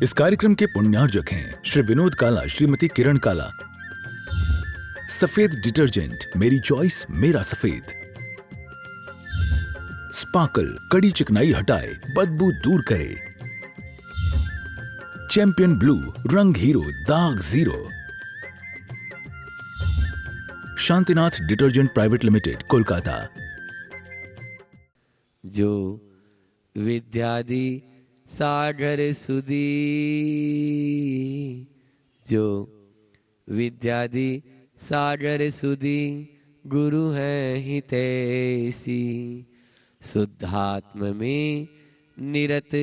इस कार्यक्रम के पुण्यार्जक हैं श्री विनोद काला, श्रीमती किरण काला। सफेद डिटर्जेंट, मेरी चॉइस मेरा सफेद। स्पार्कल, कड़ी चिकनाई हटाए, बदबू दूर करे। चैंपियन ब्लू, रंग हीरो, दाग zero. Shantinath detergent private limited, Kolkata. जो विद्यादि सागर सुधी, जो विद्यादि सागर सुधी, गुरु हैं हितैषी। शुद्धात्म में निरत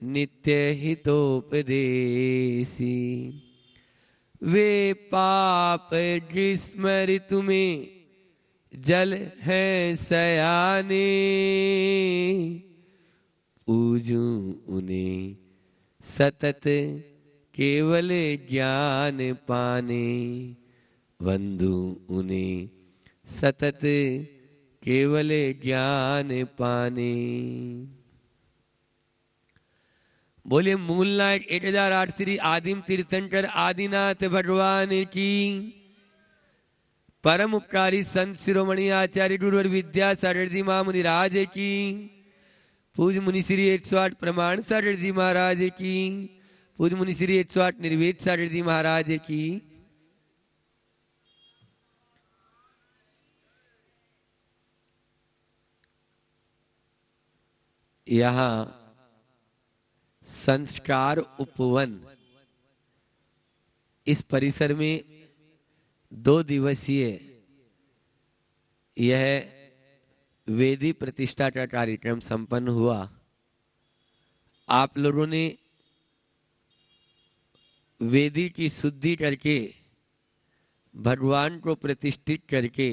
नित्य हितोपदेशी। वे पाप जिस्मृतु में जल है सयाने, पूजूं उन्हें सतत केवल ज्ञान पाने। वंदू उन्हें सतत केवल ज्ञान पाने। बोले मूलनायक 1008 श्री आदिम तीर्थंकर आदिनाथ भगवान की। परम उपकारी संत शिरोमणि आचार्य गुरुवर विद्यासागर जी महामुनिराज की। पूज मुनि श्री 108 प्रमाण सागर जी महाराज की। पूज मुनि श्री 108 निर्वेद सागर जी महाराज की। यहाँ संस्कार उपवन, इस परिसर में 2 दिवसीय यह वेदी प्रतिष्ठा का कार्यक्रम संपन्न हुआ। आप लोगों ने वेदी की शुद्धि करके भगवान को प्रतिष्ठित करके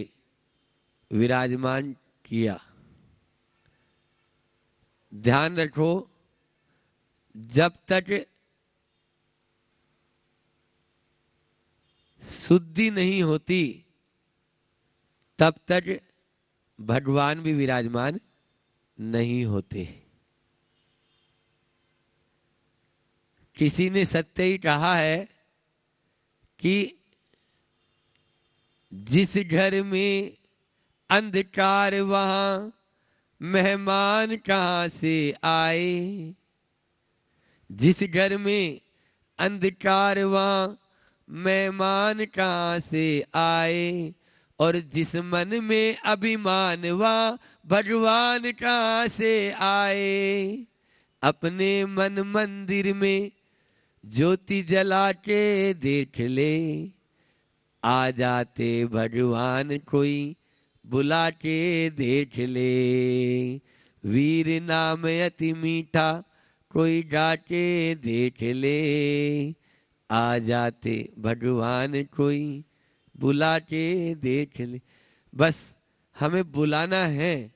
विराजमान किया। ध्यान रखो, जब तक शुद्धि नहीं होती तब तक भगवान भी विराजमान नहीं होते। किसी ने सत्य ही कहा है कि जिस घर में अंधकार वहां मेहमान कहां से आए। जिस घर में अंधकार वहां मेहमान कहां से आए। और जिस मन में अभिमान वहां भगवान कहां से आए। अपने मन मंदिर में ज्योति जला के देख ले, आ जाते भगवान कोई बुला के देख ले। वीर नाम अति मीठा कोई गा के देख ले, आ जाते भगवान कोई बुला के देख ले। बस हमें बुलाना है।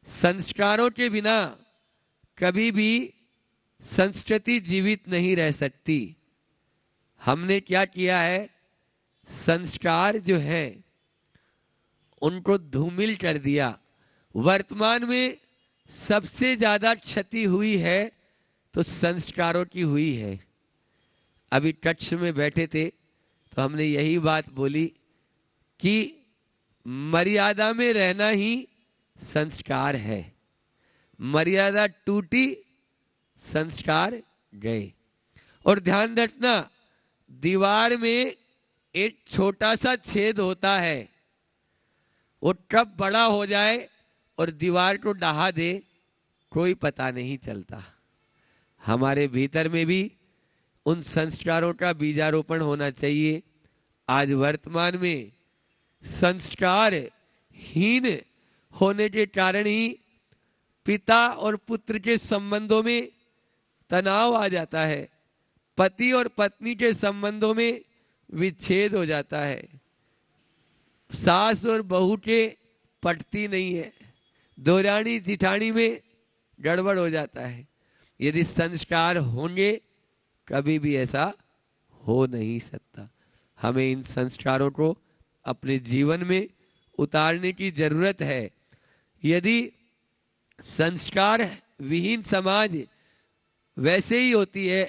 संस्कारों के बिना कभी भी संस्कृति जीवित नहीं रह सकती। हमने क्या किया है, संस्कार जो है उनको धूमिल कर दिया। वर्तमान में सबसे ज्यादा क्षति हुई है तो संस्कारों की हुई है। अभी कच्छ में बैठे थे तो हमने यही बात बोली कि मर्यादा में रहना ही संस्कार है। मर्यादा टूटी, संस्कार गए। और ध्यान रखना, दीवार में एक छोटा सा छेद होता है, वो कब बड़ा हो जाए और दीवार को ढहा दे कोई पता नहीं चलता। हमारे भीतर में भी उन संस्कारों का बीजारोपण होना चाहिए। आज वर्तमान में संस्कार हीन होने के कारण ही पिता और पुत्र के संबंधों में तनाव आ जाता है। पति और पत्नी के संबंधों में विच्छेद हो जाता है। सास और बहू के पटती नहीं है। देवरानी जिठानी में गड़बड़ हो जाता है। यदि संस्कार होंगे कभी भी ऐसा हो नहीं सकता। हमें इन संस्कारों को अपने जीवन में उतारने की जरूरत है। यदि संस्कार विहीन समाज वैसे ही होती है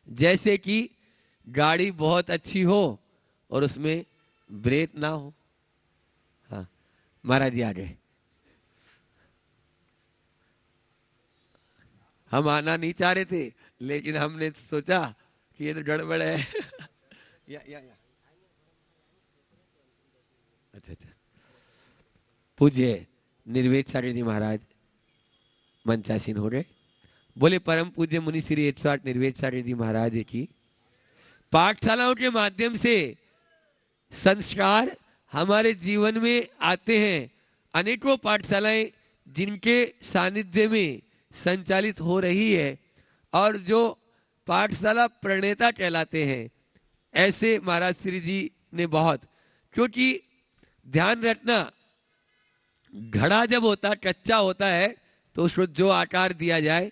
जैसे कि गाड़ी बहुत अच्छी हो और उसमें ब्रेक ना हो। हाँ महाराज जी आ गए। हम आना नहीं चाह रहे थे लेकिन हमने सोचा कि ये तो गड़बड़ है। या। अच्छा। पूज्य निर्वेद सागर जी महाराज मंचासीन हो गए। बोले परम पूज्य मुनि श्री 108 निर्वेद सागर जी महाराज की पाठशालाओं के माध्यम से संस्कार हमारे जीवन में आते हैं। अनेकों पाठशालाएं जिनके सानिध्य में संचालित हो रही है और जो पाठशाला प्रणेता कहलाते हैं, ऐसे महाराज श्री जी ने बहुत, क्योंकि ध्यान रखना घड़ा जब होता कच्चा होता है तो उसको जो आकार दिया जाए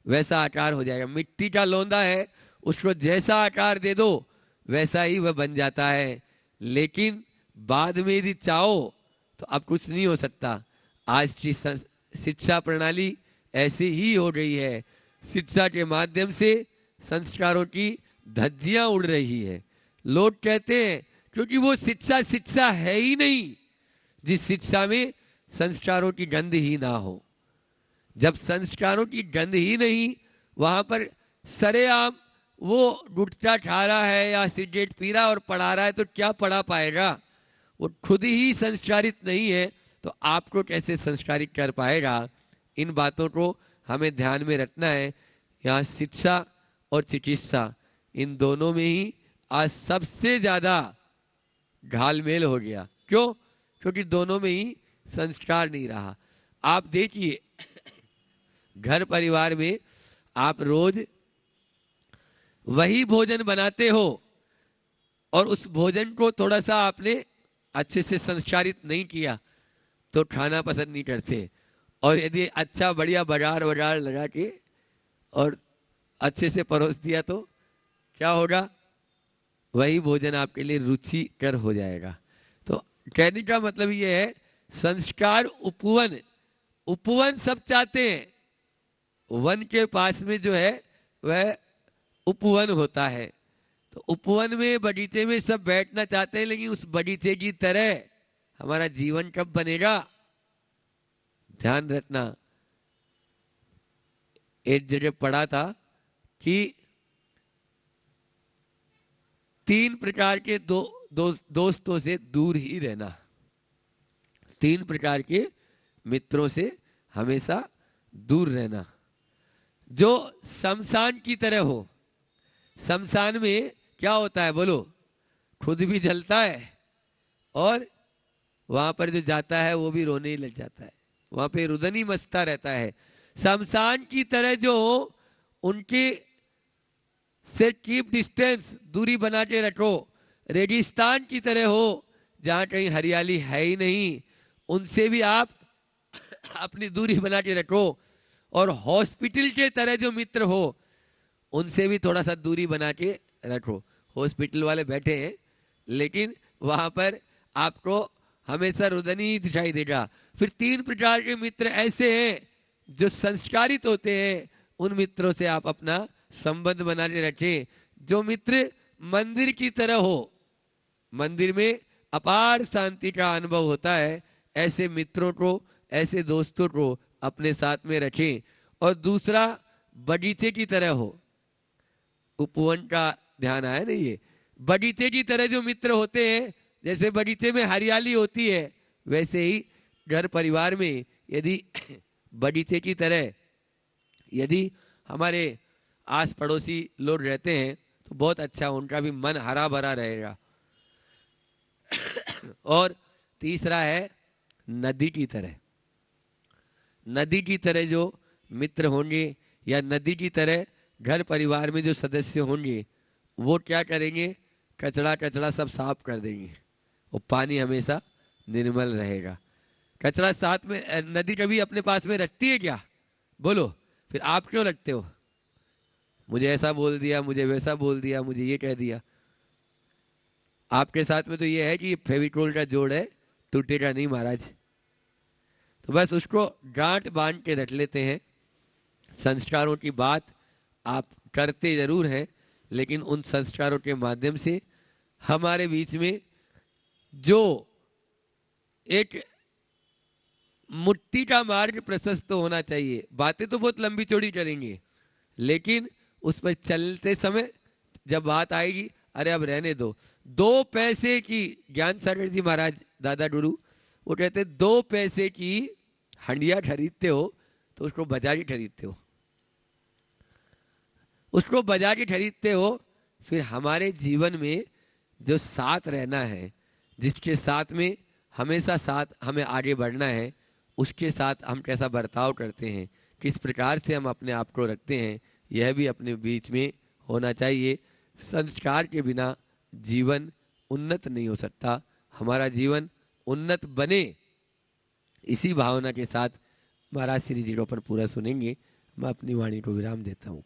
वैसा आकार हो जाएगा। मिट्टी का लोंदा है, उसको जैसा आकार दे दो वैसा ही वह बन जाता है। लेकिन बाद में यदि चाहो तो अब कुछ नहीं हो सकता। आज की शिक्षा प्रणाली ऐसी ही हो गई है। शिक्षा के माध्यम से संस्कारों की धज्जियां उड़ रही है। लोग कहते हैं क्योंकि वो शिक्षा है ही नहीं जिस शिक्षा में संस्कारों की गंध ही ना हो। जब संस्कारों की गंध ही नहीं, वहां पर सरेआम वो गुटखा खा रहा है या सिगरेट पी रहा और पढ़ा रहा है तो क्या पढ़ा पाएगा? वो खुद ही संस्कारित नहीं है तो आपको कैसे संस्कारित कर पाएगा? इन बातों को हमें ध्यान में रखना है। यहाँ शिक्षा और चिकित्सा इन दोनों में ही आज सबसे ज्यादा घालमेल हो गया। क्यों? क्योंकि दोनों में ही संस्कार नहीं रहा। आप देखिए घर परिवार में आप रोज वही भोजन बनाते हो और उस भोजन को थोड़ा सा आपने अच्छे से संस्कारित नहीं किया तो खाना पसंद नहीं करते। और यदि अच्छा बढ़िया बाजार लगा के और अच्छे से परोस दिया तो क्या होगा? वही भोजन आपके लिए रुचिकर हो जाएगा। तो कहने का मतलब ये है संस्कार उपवन सब चाहते हैं। वन के पास में जो है वह उपवन होता है। तो उपवन में बगीचे में सब बैठना चाहते हैं, लेकिन उस बगीचे की तरह हमारा जीवन कब बनेगा? ध्यान रखना। एक जगह पढ़ा था कि 3 प्रकार के दोस्तों से दूर ही रहना। 3 प्रकार के मित्रों से हमेशा दूर रहना। जो शमशान की तरह हो। शमशान में क्या होता है बोलो? खुद भी जलता है और वहां पर जो जाता है वो भी रोने ही लग जाता है। वहां पे रुदन ही मचता रहता है। शमशान की तरह जो उनके से कीप डिस्टेंस, दूरी बना के रखो। रेगिस्तान की तरह हो जहां कहीं हरियाली है ही नहीं, उनसे भी आप अपनी दूरी बना के रखो। और हॉस्पिटल के तरह जो मित्र हो उनसे भी थोड़ा सा दूरी बना के रखो। हॉस्पिटल वाले बैठे हैं लेकिन वहां पर आपको हमेशा रुदन ही दिखाई देगा। फिर 3 प्रकार के मित्र ऐसे हैं जो संस्कारित होते हैं। उन मित्रों से आप अपना संबंध बना के रखें। जो मित्र मंदिर की तरह हो, मंदिर में अपार शांति का अनुभव होता है, ऐसे मित्रों को, ऐसे दोस्तों को अपने साथ में रखें। और दूसरा बगीचे की तरह हो। उपवन का ध्यान आया नहीं? ये बगीचे की तरह जो मित्र होते हैं, जैसे बगीचे में हरियाली होती है वैसे ही घर परिवार में यदि बगीचे की तरह यदि हमारे आस पड़ोसी लोग रहते हैं तो बहुत अच्छा, उनका भी मन हरा भरा रहेगा। और तीसरा है नदी की तरह। नदी की तरह जो मित्र होंगे या नदी की तरह घर परिवार में जो सदस्य होंगे वो क्या करेंगे? कचरा सब साफ कर देंगे और पानी हमेशा निर्मल रहेगा। कचरा साथ में नदी कभी अपने पास में रखती है क्या? बोलो। फिर आप क्यों रखते हो? मुझे ऐसा बोल दिया, मुझे वैसा बोल दिया, मुझे ये कह दिया। आपके साथ में तो ये है कि फेविकोल का जोड़ है, टूटेगा नहीं महाराज। तो बस उसको गांठ बांध के रख लेते हैं। संस्कारों की बात आप करते ज़रूर हैं, लेकिन उन संस्कारों के माध्यम से हमारे बीच में जो एक मुक्ति का मार्ग प्रशस्त होना चाहिए। बातें तो बहुत लंबी चौड़ी करेंगे, लेकिन उस पर चलते समय जब बात आएगी, अरे अब रहने दो। 2 पैसे की, ज्ञान सागर जी महाराज दादा गुरु वो कहते 2 पैसे की हंडिया खरीदते हो तो उसको बजा के खरीदते हो, उसको बजा के खरीदते हो। फिर हमारे जीवन में जो साथ रहना है, जिसके साथ में हमेशा साथ हमें आगे बढ़ना है, उसके साथ हम कैसा बर्ताव करते हैं, किस प्रकार से हम अपने आप को रखते हैं, यह भी अपने बीच में होना चाहिए। संस्कार के बिना जीवन उन्नत नहीं हो सकता। हमारा जीवन उन्नत बने, इसी भावना के साथ महाराज श्री जी पर पूरा सुनेंगे। मैं अपनी वाणी को विराम देता हूँ।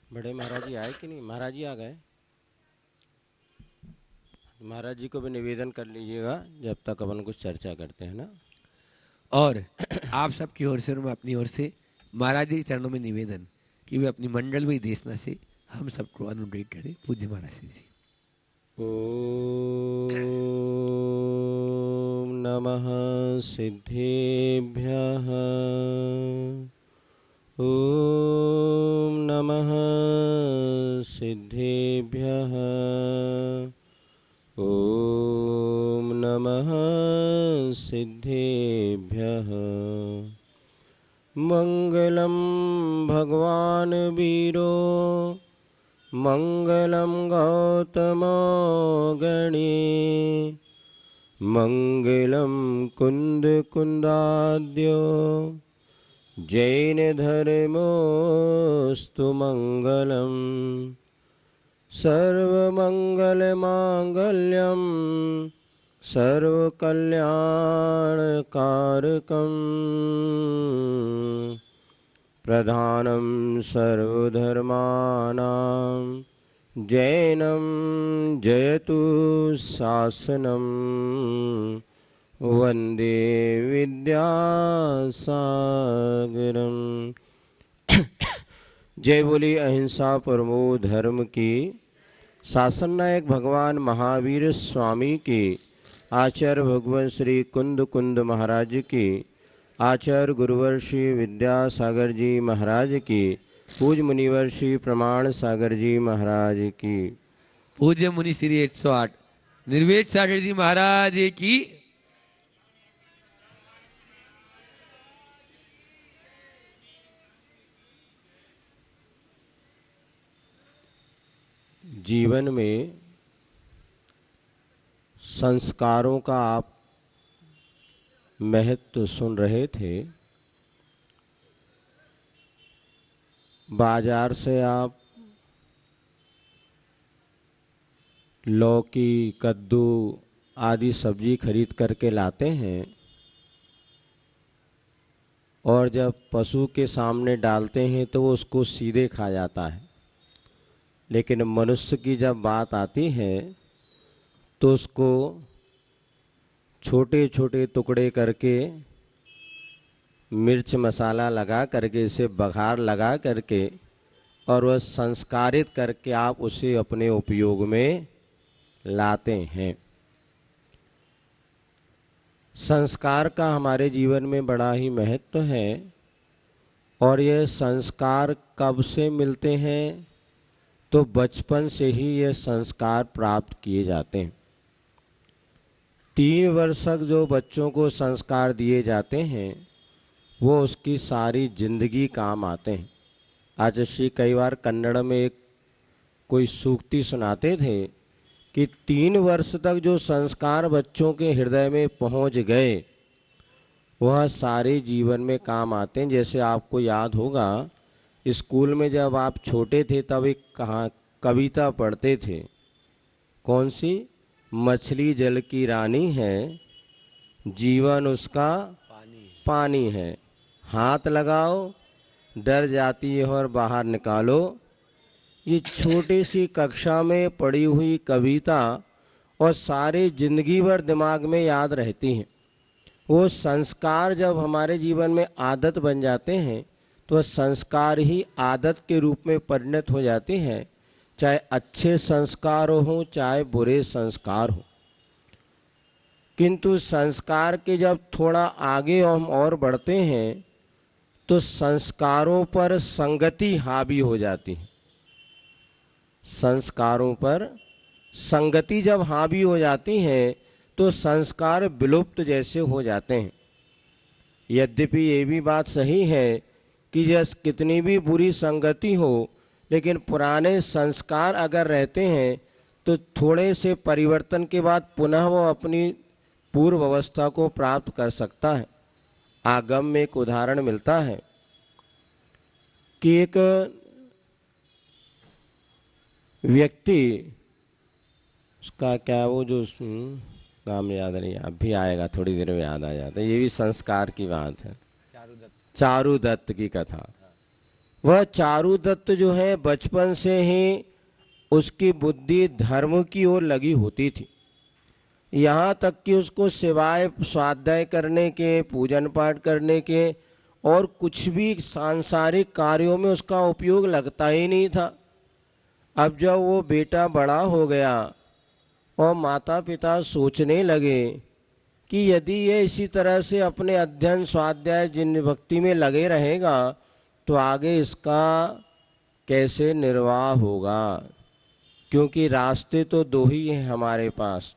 बड़े महाराज जी आए कि नहीं? महाराज जी आ गए। महाराज जी को भी निवेदन कर लीजिएगा जब तक अपन कुछ चर्चा करते हैं ना। और आप सबकी ओर से और मैं अपनी ओर से महाराज जी के चरणों में निवेदन कि वे अपनी मंडल में देशना से हम सबको अनुग्रहित करें। पूज्य महाराज श्री जी। ओम नमः सिद्धेभ्यः। ओम नमः सिद्धेभ्यः। ओम नमः सिद्धेभ्यः। मंगलम भगवान वीरो मंगलम गौतमो गणे मंगलम कुंद कुंदाद्यो जैन धर्मोस्तु मंगलम सर्वमंगल मांगल्यम सर्वकल्याणकारकम् प्रधानं सर्वधर्माणां जैनं जयतु शासनं वन्दे विद्यासागरम्। जय बोली अहिंसा परमो धर्म की। शासन नायक भगवान महावीर स्वामी की, आचार्य भगवान श्री कुंद कुंद महाराज की, आचार्य गुरुवर श्री विद्यासागर जी महाराज की, पूज्य मुनिवर श्री प्रमाण सागर जी महाराज की, पूज्य मुनि श्री 108 निर्वेद सागर जी महाराज की। जीवन में संस्कारों का आप महत्व सुन रहे थे। बाजार से आप लौकी, कद्दू आदि सब्जी खरीद करके लाते हैं और जब पशु के सामने डालते हैं तो वो उसको सीधे खा जाता है। लेकिन मनुष्य की जब बात आती है तो उसको छोटे छोटे टुकड़े करके मिर्च मसाला लगा करके, इसे बघार लगा करके और वह संस्कारित करके आप उसे अपने उपयोग में लाते हैं। संस्कार का हमारे जीवन में बड़ा ही महत्व है। और ये संस्कार कब से मिलते हैं? तो बचपन से ही ये संस्कार प्राप्त किए जाते हैं। 3 वर्ष तक जो बच्चों को संस्कार दिए जाते हैं वो उसकी सारी जिंदगी काम आते हैं। आज श्री कई बार कन्नड़ में एक कोई सूक्ति सुनाते थे कि 3 वर्ष तक जो संस्कार बच्चों के हृदय में पहुंच गए वह सारे जीवन में काम आते हैं। जैसे आपको याद होगा स्कूल में जब आप छोटे थे तब एक कविता पढ़ते थे। कौन सी? मछली जल की रानी है, जीवन उसका पानी है, हाथ लगाओ डर जाती है और बाहर निकालो। ये छोटी सी कक्षा में पढ़ी हुई कविता और सारे जिंदगी भर दिमाग में याद रहती हैं। वो संस्कार जब हमारे जीवन में आदत बन जाते हैं तो संस्कार ही आदत के रूप में परिणत हो जाती हैं, चाहे अच्छे संस्कार हो चाहे बुरे संस्कार हो। किंतु संस्कार के जब थोड़ा आगे हम और बढ़ते हैं तो संस्कारों पर संगति हावी हो जाती है। संस्कारों पर संगति जब हावी हो जाती है तो संस्कार विलुप्त जैसे हो जाते हैं। यद्यपि ये भी बात सही है कि जैसे कितनी भी बुरी संगति हो, लेकिन पुराने संस्कार अगर रहते हैं तो थोड़े से परिवर्तन के बाद पुनः वो अपनी पूर्व अवस्था को प्राप्त कर सकता है। आगम में एक उदाहरण मिलता है कि एक व्यक्ति, उसका क्या वो जो नाम याद नहीं, अब भी आएगा, थोड़ी देर में याद आ जाता है, ये भी संस्कार की बात है। चारुदत्त की कथा। वह चारुदत्त जो है बचपन से ही उसकी बुद्धि धर्म की ओर लगी होती थी। यहाँ तक कि उसको सिवाय स्वाध्याय करने के, पूजन पाठ करने के और कुछ भी सांसारिक कार्यों में उसका उपयोग लगता ही नहीं था। अब जब वो बेटा बड़ा हो गया और माता पिता सोचने लगे कि यदि ये इसी तरह से अपने अध्ययन स्वाध्याय जिन भक्ति में लगे रहेगा तो आगे इसका कैसे निर्वाह होगा, क्योंकि रास्ते तो दो ही हैं हमारे पास,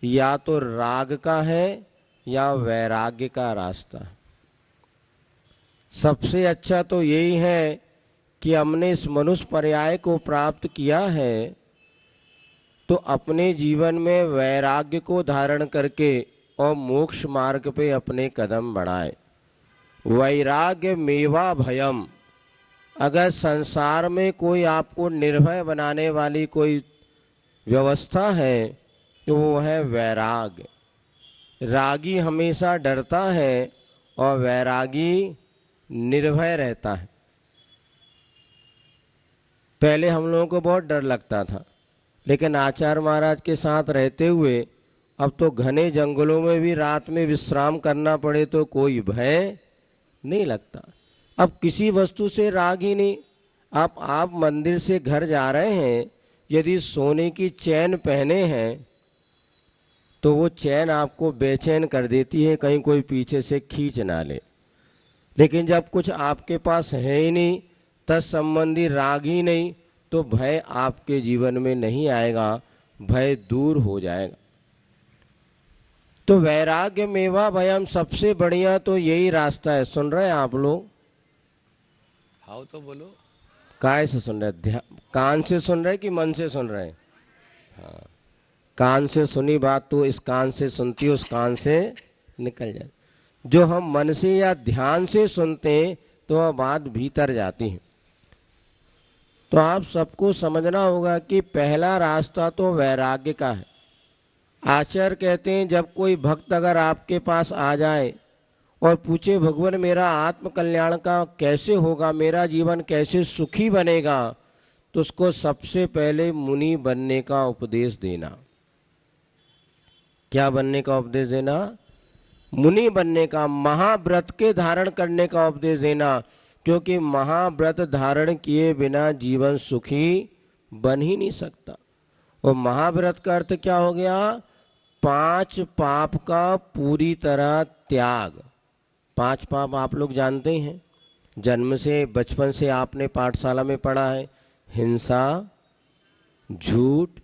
या तो राग का है या वैराग्य का रास्ता। सबसे अच्छा तो यही है कि हमने इस मनुष्य पर्याय को प्राप्त किया है तो अपने जीवन में वैराग्य को धारण करके और मोक्ष मार्ग पे अपने कदम बढ़ाए। वैराग्य मेवा भयम। अगर संसार में कोई आपको निर्भय बनाने वाली कोई व्यवस्था है तो वो है वैराग्य। रागी हमेशा डरता है और वैरागी निर्भय रहता है। पहले हम लोगों को बहुत डर लगता था, लेकिन आचार्य महाराज के साथ रहते हुए अब तो घने जंगलों में भी रात में विश्राम करना पड़े तो कोई भय नहीं लगता। अब किसी वस्तु से राग ही नहीं। आप मंदिर से घर जा रहे हैं, यदि सोने की चैन पहने हैं तो वो चैन आपको बेचैन कर देती है, कहीं कोई पीछे से खींच ना ले। लेकिन जब कुछ आपके पास है ही नहीं, तत्संबंधी राग ही नहीं, तो भय आपके जीवन में नहीं आएगा, भय दूर हो जाएगा। तो वैराग्य मेवा भयम, सबसे बढ़िया तो यही रास्ता है। सुन रहे हैं आप लोग? हाँ तो बोलो। काय से सुन रहे? कान से सुन रहे कि मन से सुन रहे? हाँ, कान से सुनी बात तो इस कान से सुनती, उस कान से निकल जाए। जो हम मन से या ध्यान से सुनते हैं तो वह बात भीतर जाती है। तो आप सबको समझना होगा कि पहला रास्ता तो वैराग्य का है। आचार्य कहते हैं जब कोई भक्त अगर आपके पास आ जाए और पूछे भगवान मेरा आत्म कल्याण का कैसे होगा, मेरा जीवन कैसे सुखी बनेगा, तो उसको सबसे पहले मुनि बनने का उपदेश देना। क्या बनने का उपदेश देना? मुनि बनने का, महाव्रत के धारण करने का उपदेश देना, क्योंकि महाव्रत धारण किए बिना जीवन सुखी बन ही नहीं सकता। और महाव्रत का अर्थ क्या हो गया? 5 पाप का पूरी तरह त्याग। 5 पाप आप लोग जानते हैं, जन्म से बचपन से आपने पाठशाला में पढ़ा है। हिंसा, झूठ,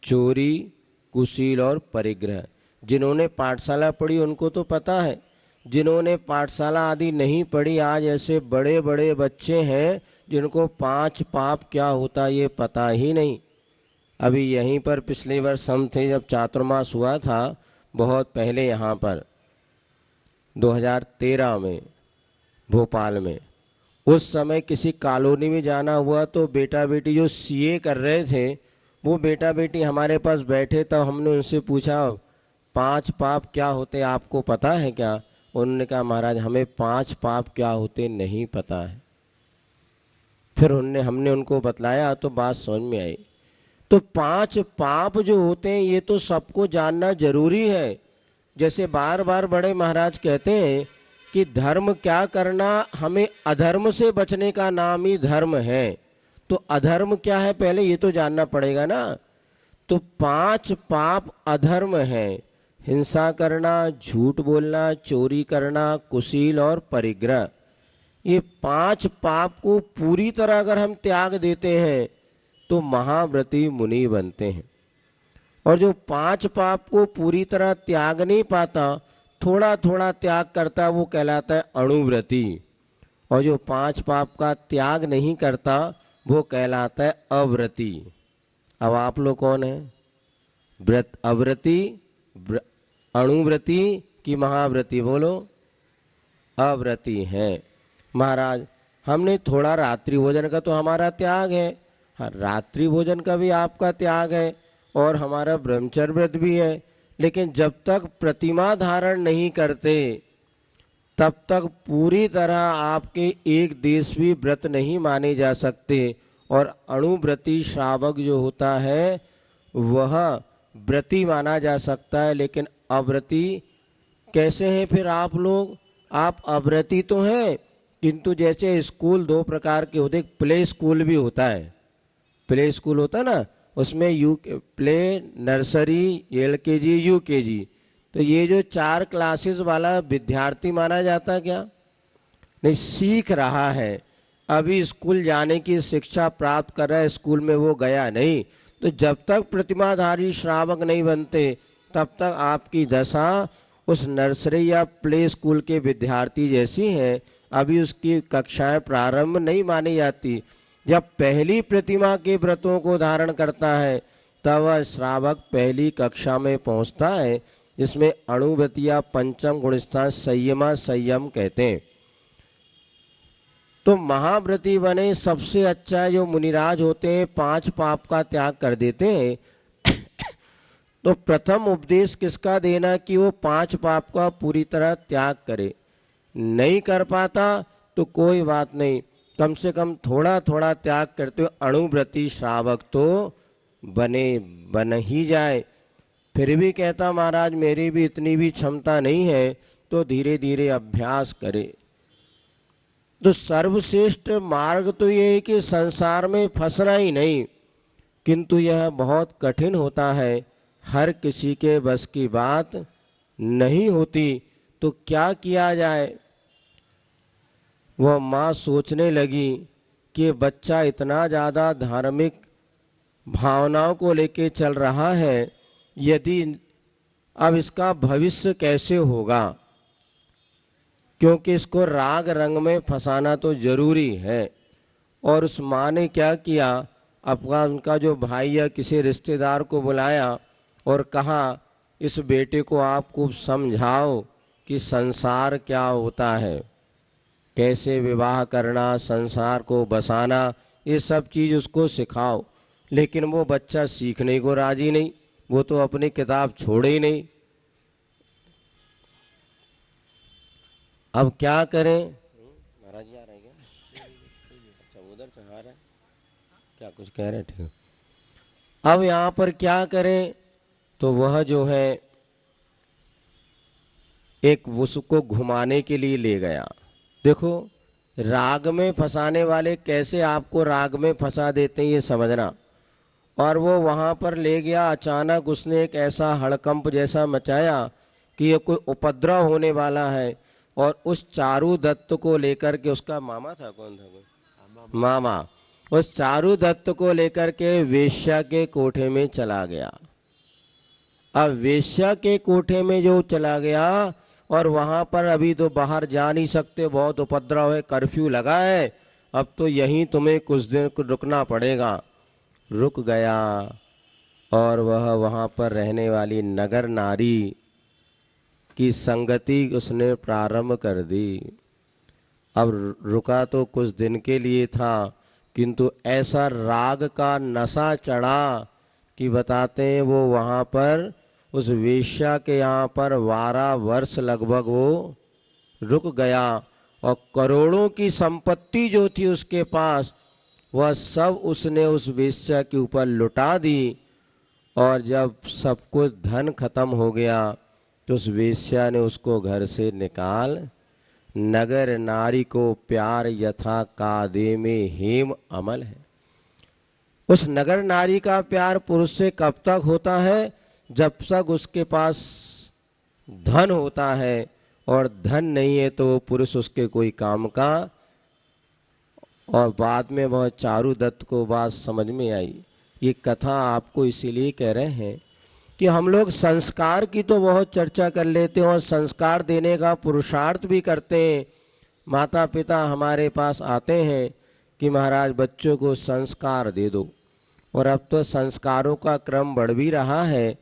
चोरी, कुशील और परिग्रह। जिन्होंने पाठशाला पढ़ी उनको तो पता है, जिन्होंने पाठशाला आदि नहीं पढ़ी, आज ऐसे बड़े बड़े बच्चे हैं जिनको 5 पाप क्या होता ये पता ही नहीं। अभी यहीं पर पिछले वर्ष हम थे जब चातुर्मास हुआ था, बहुत पहले यहाँ पर 2013 में भोपाल में। उस समय किसी कॉलोनी में जाना हुआ तो बेटा बेटी जो सीए कर रहे थे वो बेटा बेटी हमारे पास बैठे, तब हमने उनसे पूछा 5 पाप क्या होते आपको पता है क्या? उन्होंने कहा महाराज हमें 5 पाप क्या होते नहीं पता है। फिर हमने उनको बतलाया तो बात समझ में आई। तो 5 पाप जो होते हैं ये तो सबको जानना जरूरी है। जैसे बार बार बड़े महाराज कहते हैं कि धर्म क्या करना, हमें अधर्म से बचने का नाम ही धर्म है। तो अधर्म क्या है पहले ये तो जानना पड़ेगा ना। तो 5 पाप अधर्म है, हिंसा करना, झूठ बोलना, चोरी करना, कुशील और परिग्रह। ये 5 पाप को पूरी तरह अगर हम त्याग देते हैं तो महाव्रती मुनि बनते हैं। और जो 5 पाप को पूरी तरह त्याग नहीं पाता, थोड़ा थोड़ा त्याग करता, वो कहलाता है अणुव्रती। और जो 5 पाप का त्याग नहीं करता वो कहलाता है अव्रती। अब आप लोग कौन है? व्रत अव्रती, अणुव्रती कि महाव्रती? बोलो। अव्रती है। महाराज हमने थोड़ा रात्रि भोजन का तो हमारा त्याग है। हाँ, रात्रि भोजन का भी आपका त्याग है और हमारा ब्रह्मचर्य व्रत भी है। लेकिन जब तक प्रतिमा धारण नहीं करते तब तक पूरी तरह आपके एक देश भी व्रत नहीं माने जा सकते। और अणुव्रती श्रावक जो होता है वह व्रती माना जा सकता है, लेकिन अव्रती कैसे हैं फिर आप लोग? आप अव्रती तो हैं, किंतु जैसे स्कूल 2 प्रकार के होते, प्ले स्कूल भी होता है। प्ले स्कूल होता है ना, उसमें प्ले, नर्सरी, LKG, UKG। तो ये जो 4 क्लासेस वाला विद्यार्थी माना जाता क्या? नहीं, सीख रहा है, अभी स्कूल जाने की शिक्षा प्राप्त कर रहा है, स्कूल में वो गया नहीं। तो जब तक प्रतिमाधारी श्रावक नहीं बनते तब तक आपकी दशा उस नर्सरी या प्ले स्कूल के विद्यार्थी जैसी है, अभी उसकी कक्षाएं प्रारंभ नहीं मानी जाती। जब पहली प्रतिमा के व्रतों को धारण करता है तब वह श्रावक पहली कक्षा में पहुंचता है, जिसमें अणुव्रती या पंचम गुणस्थान संयमा संयम कहते हैं। तो महाव्रती बने सबसे अच्छा जो मुनिराज होते हैं 5 पाप का त्याग कर देते हैं। तो प्रथम उपदेश किसका देना कि वो 5 पाप का पूरी तरह त्याग करे। नहीं कर पाता तो कोई बात नहीं, कम से कम थोड़ा थोड़ा त्याग करते हुए अणुव्रती श्रावक तो बन ही जाए। फिर भी कहता महाराज मेरी भी इतनी भी क्षमता नहीं है, तो धीरे धीरे अभ्यास करे। तो सर्वश्रेष्ठ मार्ग तो ये है कि संसार में फंसना ही नहीं, किंतु यह बहुत कठिन होता है, हर किसी के बस की बात नहीं होती। तो क्या किया जाए? वह माँ सोचने लगी कि बच्चा इतना ज़्यादा धार्मिक भावनाओं को लेके चल रहा है, यदि अब इसका भविष्य कैसे होगा, क्योंकि इसको राग रंग में फंसाना तो जरूरी है। और उस माँ ने क्या किया, अपना उनका जो भाई या किसी रिश्तेदार को बुलाया और कहा इस बेटे को आप खूब समझाओ कि संसार क्या होता है, कैसे विवाह करना, संसार को बसाना, ये सब चीज़ उसको सिखाओ। लेकिन वो बच्चा सीखने को राजी नहीं, वो तो अपनी किताब छोड़े ही नहीं। अब क्या करें? महाराज जी आ रहे हैं क्या? अच्छा उधर चढ़ा रहा है क्या, कुछ कह रहे? ठीक। अब यहाँ पर क्या करें? तो वह जो है एक उसको घुमाने के लिए ले गया। देखो राग में फंसाने वाले कैसे आपको राग में फंसा देते हैं ये समझना। और वो वहाँ पर ले गया, अचानक उसने एक ऐसा हड़कंप जैसा मचाया कि ये कोई उपद्रव होने वाला है। और उस चारू दत्त को लेकर के, उसका मामा था, कौन था? मामा। उस चारू दत्त को लेकर के वेश्या के कोठे में चला गया। अब वेश्या के कोठे में जो चला गया, और वहां पर अभी तो बाहर जा नहीं सकते, बहुत उपद्रव है, कर्फ्यू लगा है, अब तो यहीं तुम्हें कुछ दिन रुकना पड़ेगा। रुक गया और वह वहां पर रहने वाली नगर नारी की संगति उसने प्रारंभ कर दी। अब रुका तो कुछ दिन के लिए था, किंतु ऐसा राग का नशा चढ़ा कि बताते हैं वो वहाँ पर उस वेश्या के यहाँ पर 12 वर्ष लगभग वो रुक गया। और करोड़ों की संपत्ति जो थी उसके पास, वह सब उसने उस वेश्या के ऊपर लुटा दी। और जब सब कुछ धन खत्म हो गया तो उस वेश्या ने उसको घर से निकाल नगर नारी को प्यार यथा कादे में हेम अमल है। उस नगर नारी का प्यार पुरुष से कब तक होता है? जब तक उसके पास धन होता है, और धन नहीं है तो पुरुष उसके कोई काम का। और बाद में वह चारुदत्त को बात समझ में आई। ये कथा आपको इसीलिए कह रहे हैं कि हम लोग संस्कार की तो बहुत चर्चा कर लेते हैं और संस्कार देने का पुरुषार्थ भी करते हैं। माता पिता हमारे पास आते हैं कि महाराज बच्चों को संस्कार दे दो, और अब तो संस्कारों का क्रम बढ़ भी रहा है।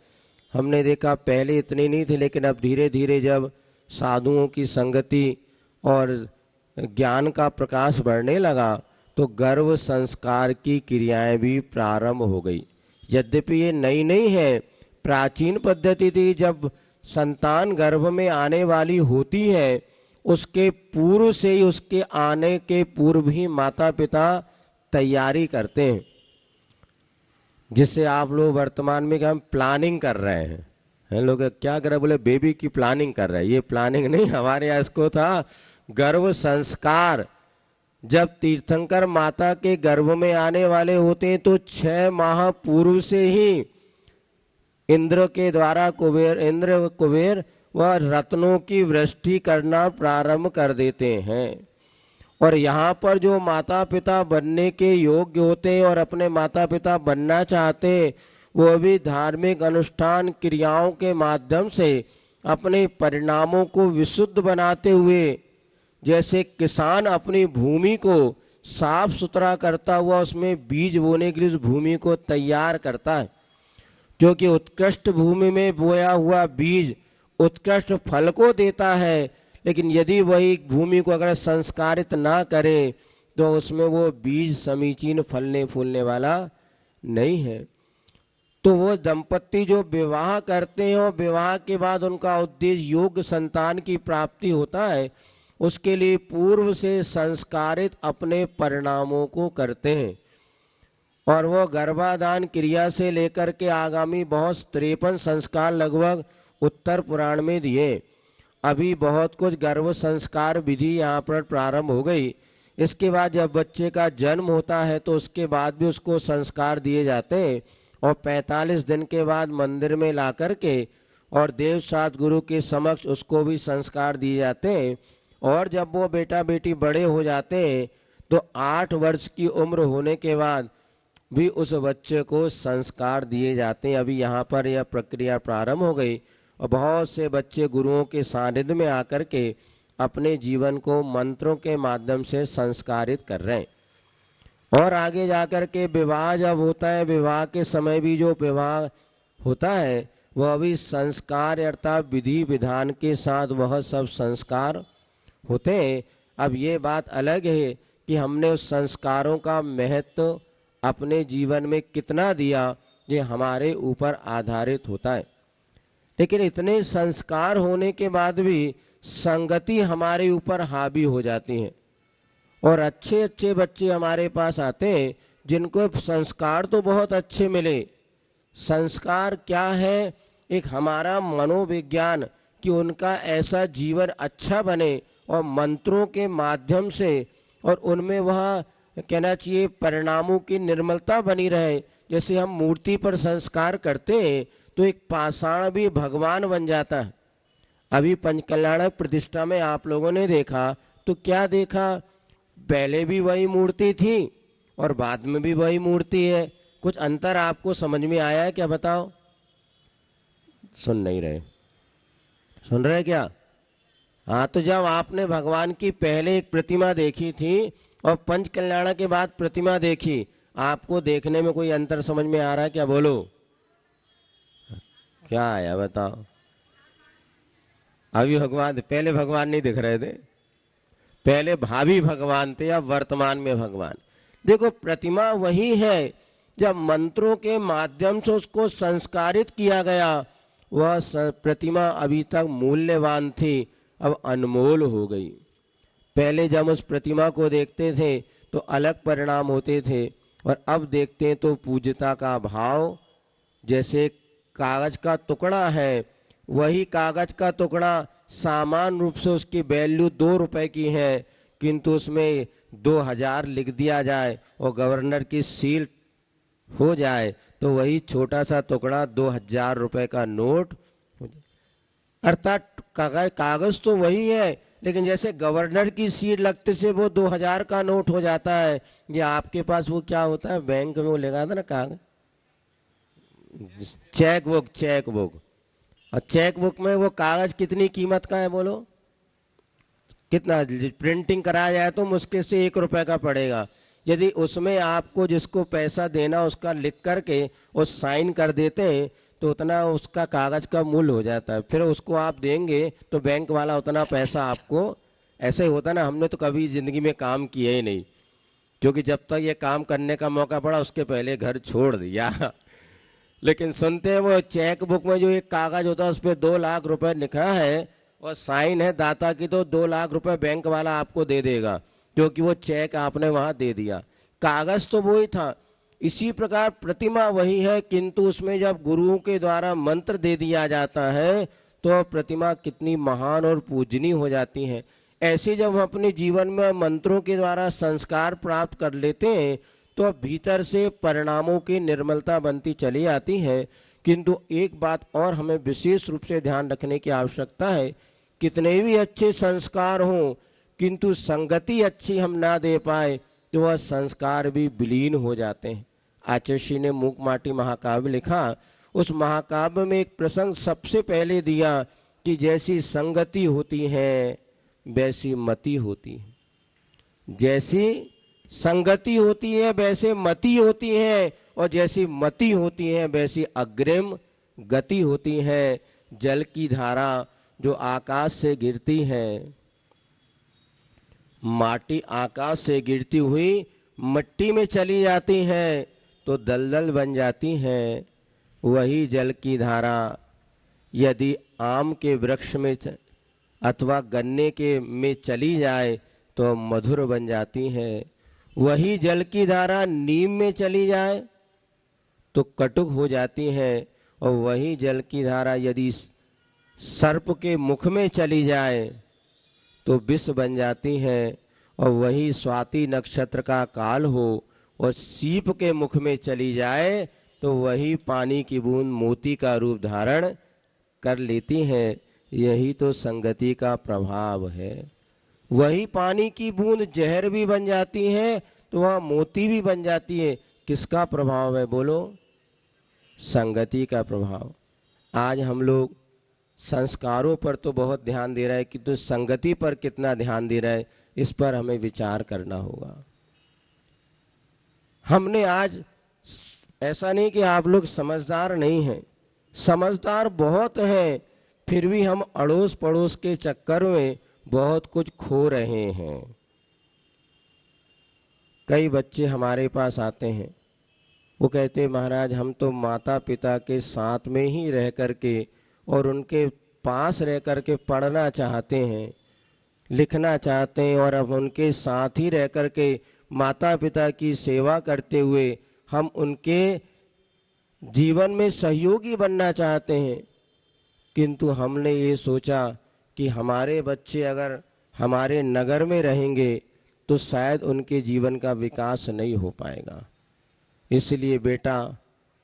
हमने देखा पहले इतने नहीं थे, लेकिन अब धीरे धीरे जब साधुओं की संगति और ज्ञान का प्रकाश बढ़ने लगा तो गर्भ संस्कार की क्रियाएं भी प्रारंभ हो गई। यद्यपि ये नई नहीं है, प्राचीन पद्धति थी। जब संतान गर्भ में आने वाली होती है उसके पूर्व से ही, उसके आने के पूर्व ही माता पिता तैयारी करते हैं, जिससे आप लोग वर्तमान में हम प्लानिंग कर रहे हैं। लोग क्या कर रहे, बोले बेबी की प्लानिंग कर रहे हैं। ये प्लानिंग नहीं, हमारे यहाँ इसको था गर्भ संस्कार। जब तीर्थंकर माता के गर्भ में आने वाले होते हैं तो 6 माह पूर्व से ही इंद्र के द्वारा इंद्र कुबेर वह रत्नों की वृष्टि करना प्रारंभ कर देते हैं। और यहाँ पर जो माता पिता बनने के योग्य होते हैं और अपने माता पिता बनना चाहते हैं, वो भी धार्मिक अनुष्ठान क्रियाओं के माध्यम से अपने परिणामों को विशुद्ध बनाते हुए, जैसे किसान अपनी भूमि को साफ सुथरा करता हुआ उसमें बीज बोने के लिए उस भूमि को तैयार करता है, क्योंकि उत्कृष्ट भूमि में बोया हुआ बीज उत्कृष्ट फल को देता है। लेकिन यदि वही भूमि को अगर संस्कारित ना करे तो उसमें वो बीज समीचीन फलने फूलने वाला नहीं है। तो वो दंपत्ति जो विवाह करते हैं और विवाह के बाद उनका उद्देश्य योग्य संतान की प्राप्ति होता है, उसके लिए पूर्व से संस्कारित अपने परिणामों को करते हैं। और वो गर्भाधान क्रिया से लेकर के आगामी बहुत 53 संस्कार लगभग उत्तर पुराण में दिए। अभी बहुत कुछ गर्भ संस्कार विधि यहाँ पर प्रारंभ हो गई। इसके बाद जब बच्चे का जन्म होता है तो उसके बाद भी उसको संस्कार दिए जाते हैं, और 45 दिन के बाद मंदिर में ला करके और देवसात गुरु के समक्ष उसको भी संस्कार दिए जाते हैं। और जब वो बेटा बेटी बड़े हो जाते हैं तो 8 वर्ष की उम्र होने के बाद भी उस बच्चे को संस्कार दिए जाते हैं। अभी यहाँ पर यह प्रक्रिया प्रारंभ हो गई और बहुत से बच्चे गुरुओं के सानिध्य में आकर के अपने जीवन को मंत्रों के माध्यम से संस्कारित कर रहे हैं। और आगे जाकर के विवाह जब होता है, विवाह के समय भी जो विवाह होता है वह भी संस्कार अर्थात विधि विधान के साथ वह सब संस्कार होते हैं। अब ये बात अलग है कि हमने उस संस्कारों का महत्व अपने जीवन में कितना दिया, ये हमारे ऊपर आधारित होता है। लेकिन इतने संस्कार होने के बाद भी संगति हमारे ऊपर हावी हो जाती है, और अच्छे अच्छे बच्चे हमारे पास आते हैं जिनको संस्कार तो बहुत अच्छे मिले। संस्कार क्या है? एक हमारा मनोविज्ञान कि उनका ऐसा जीवन अच्छा बने और मंत्रों के माध्यम से और उनमें वह कहना चाहिए परिणामों की निर्मलता बनी रहे। जैसे हम मूर्ति पर संस्कार करते हैं तो एक पाषाण भी भगवान बन जाता है। अभी पंचकल्याणक प्रतिष्ठा में आप लोगों ने देखा तो क्या देखा? पहले भी वही मूर्ति थी और बाद में भी वही मूर्ति है। कुछ अंतर आपको समझ में आया है क्या? बताओ। सुन नहीं रहे? सुन रहे क्या? हाँ, तो जब आपने भगवान की पहले एक प्रतिमा देखी थी और पंचकल्याण के बाद प्रतिमा देखी, आपको देखने में कोई अंतर समझ में आ रहा है क्या? बोलो, क्या आया बताओ। अभी भगवान, पहले भगवान नहीं दिख रहे थे, पहले भावी भगवान थे, अब वर्तमान में भगवान। देखो, प्रतिमा वही है, जब मंत्रों के माध्यम से उसको संस्कारित किया गया, वह प्रतिमा अभी तक मूल्यवान थी, अब अनमोल हो गई। पहले जब उस प्रतिमा को देखते थे तो अलग परिणाम होते थे, और अब देखते हैं तो पूज्यता का भाव। जैसे कागज का टुकड़ा है, वही कागज का टुकड़ा सामान्य रूप से उसकी वैल्यू 2 रुपए की है, किंतु उसमें 2000 लिख दिया जाए और गवर्नर की सील हो जाए तो वही छोटा सा टुकड़ा 2000 रुपए का नोट हो जाए। अर्थात कागज तो वही है, लेकिन जैसे गवर्नर की सील लगते से वो 2000 का नोट हो जाता है। ये आपके पास वो क्या होता है, बैंक में वो लगा था ना कागज, चेक बुक। और चेक बुक में वो कागज कितनी कीमत का है बोलो, कितना प्रिंटिंग कराया जाए तो मुश्किल से 1 रुपए का पड़ेगा। यदि उसमें आपको जिसको पैसा देना उसका लिख करके और साइन कर देते हैं तो उतना उसका कागज का मूल्य हो जाता है। फिर उसको आप देंगे तो बैंक वाला उतना पैसा आपको, ऐसे ही होता ना। हमने तो कभी जिंदगी में काम किया ही नहीं, क्योंकि जब तक ये काम करने का मौका पड़ा उसके पहले घर छोड़ दिया। लेकिन सुनते हैं वो चेक बुक में जो एक कागज होता है उस पर 2 लाख रुपए लिखा है और साइन है दाता की, तो 2 लाख रुपए बैंक वाला आपको दे देगा, क्योंकि वो चेक आपने वहां दे दिया। कागज तो वही था। इसी प्रकार प्रतिमा वही है, किंतु उसमें जब गुरुओं के द्वारा मंत्र दे दिया जाता है तो प्रतिमा कितनी महान और पूजनीय हो जाती है। ऐसे जब हम अपने जीवन में मंत्रों के द्वारा संस्कार प्राप्त कर लेते हैं तो भीतर से परिणामों की निर्मलता बनती चली आती है। किंतु एक बात और हमें विशेष रूप से ध्यान रखने की आवश्यकता है, कितने भी अच्छे संस्कार हों किंतु संगति अच्छी हम ना दे पाए तो वह संस्कार भी विलीन हो जाते हैं। आचार्य ने मूक माटी महाकाव्य लिखा, उस महाकाव्य में एक प्रसंग सबसे पहले दिया कि जैसी संगति होती है वैसी मति होती है। जैसी संगति होती है वैसे मति होती है, और जैसी मति होती है वैसी अग्रिम गति होती है। जल की धारा जो आकाश से गिरती है, माटी आकाश से गिरती हुई मिट्टी में चली जाती है तो दलदल बन जाती है। वही जल की धारा यदि आम के वृक्ष में अथवा गन्ने के में चली जाए तो मधुर बन जाती है। वही जल की धारा नीम में चली जाए तो कटुक हो जाती है, और वही जल की धारा यदि सर्प के मुख में चली जाए तो विष बन जाती है। और वही स्वाति नक्षत्र का काल हो और सीप के मुख में चली जाए तो वही पानी की बूंद मोती का रूप धारण कर लेती है। यही तो संगति का प्रभाव है। वही पानी की बूंद जहर भी बन जाती है तो वह मोती भी बन जाती है। किसका प्रभाव है बोलो, संगति का प्रभाव। आज हम लोग संस्कारों पर तो बहुत ध्यान दे रहे हैं, किंतु संगति पर कितना ध्यान दे रहे हैं इस पर हमें विचार करना होगा। हमने आज, ऐसा नहीं कि आप लोग समझदार नहीं हैं, समझदार बहुत हैं, फिर भी हम अड़ोस पड़ोस के चक्कर में बहुत कुछ खो रहे हैं। कई बच्चे हमारे पास आते हैं, वो कहते हैं महाराज हम तो माता पिता के साथ में ही रह करके और उनके पास रह करके पढ़ना चाहते हैं, लिखना चाहते हैं, और अब उनके साथ ही रह करके माता पिता की सेवा करते हुए हम उनके जीवन में सहयोगी बनना चाहते हैं। किंतु हमने ये सोचा कि हमारे बच्चे अगर हमारे नगर में रहेंगे तो शायद उनके जीवन का विकास नहीं हो पाएगा। इसलिए बेटा